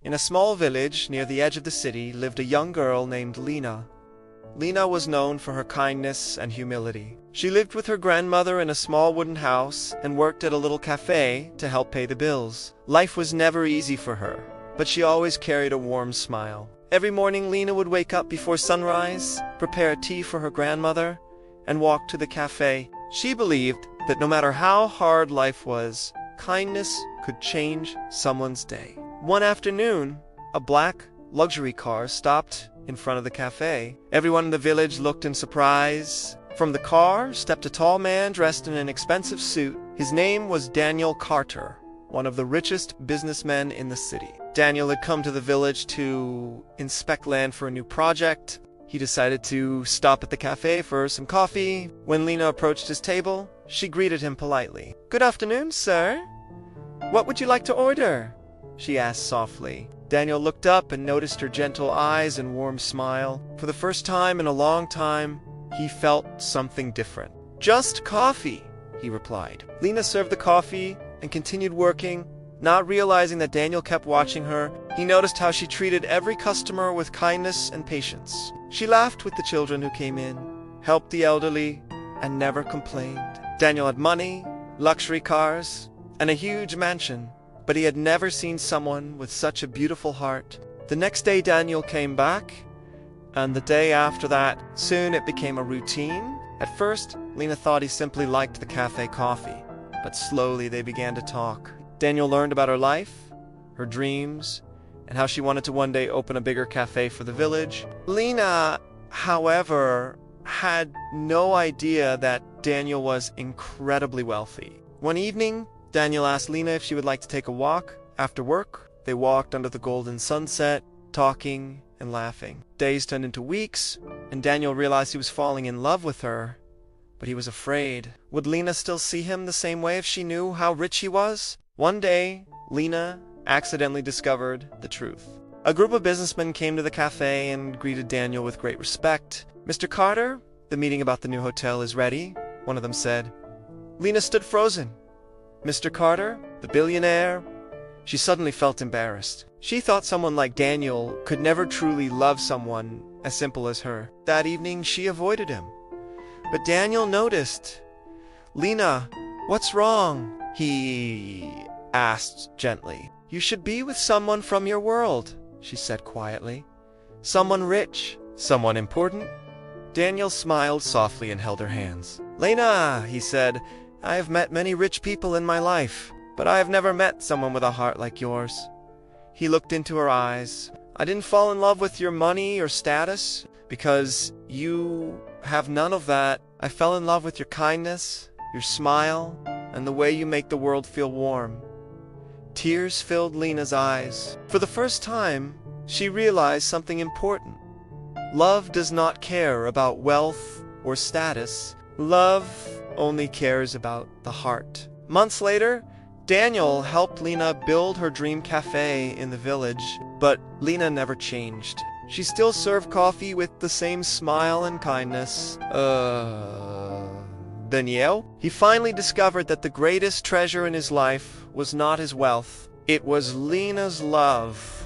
In a small village near the edge of the city lived a young girl named Lena. Lena was known for her kindness and humility. She lived with her grandmother in a small wooden house and worked at a little cafe to help pay the bills. Life was never easy for her, but she always carried a warm smile. Every morning Lena would wake up before sunrise, prepare tea for her grandmother, and walk to the cafe. She believed that no matter how hard life was, kindness could change someone's day. One afternoon, a black luxury car stopped in front of the cafe. Everyone in the village looked in surprise. From the car stepped a tall man dressed in an expensive suit. His name was Daniel Carter, one of the richest businessmen in the city. Daniel had come to the village to inspect land for a new project. He decided to stop at the cafe for some coffee. When Lena approached his table, she greeted him politely. "Good afternoon, sir. What would you like to order?" she asked softly. Daniel looked up and noticed her gentle eyes and warm smile. For the first time in a long time, he felt something different. "Just coffee," he replied. Lena served the coffee and continued working. Not realizing that Daniel kept watching her, he noticed how she treated every customer with kindness and patience. She laughed with the children who came in, helped the elderly, and never complained. Daniel had money, luxury cars, and a huge mansion, but he had never seen someone with such a beautiful heart. The next day Daniel came back, and the day after that. Soon it became a routine. At first, Lena thought he simply liked the cafe coffee, but slowly they began to talk. Daniel learned about her life, her dreams, and how she wanted to one day open a bigger cafe for the village. Lena, however, had no idea that Daniel was incredibly wealthy. One evening, Daniel asked Lena if she would like to take a walk. After work, they walked under the golden sunset, talking and laughing. Days turned into weeks, and Daniel realized he was falling in love with her, but he was afraid. Would Lena still see him the same way if she knew how rich he was? One day, Lena accidentally discovered the truth. A group of businessmen came to the cafe and greeted Daniel with great respect. "Mr. Carter, the meeting about the new hotel is ready," one of them said. Lena stood frozen. "Mr. Carter, the billionaire?" She suddenly felt embarrassed. She thought someone like Daniel could never truly love someone as simple as her. That evening, she avoided him. But Daniel noticed. "Lena, what's wrong?" he asked gently. "You should be with someone from your world," she said quietly. "Someone rich, someone important." Daniel smiled softly and held her hands. "Lena," he said, "I have met many rich people in my life, but I have never met someone with a heart like yours." He looked into her eyes. "I didn't fall in love with your money or status, because you have none of that. I fell in love with your kindness, your smile, and the way you make the world feel warm." Tears filled Lena's eyes. For the first time, she realized something important. Love does not care about wealth or status. Love only cares about the heart. Months later, Daniel helped Lena build her dream cafe in the village, but Lena never changed. She still served coffee with the same smile and kindness. Daniel? He finally discovered that the greatest treasure in his life was not his wealth. It was Lena's love.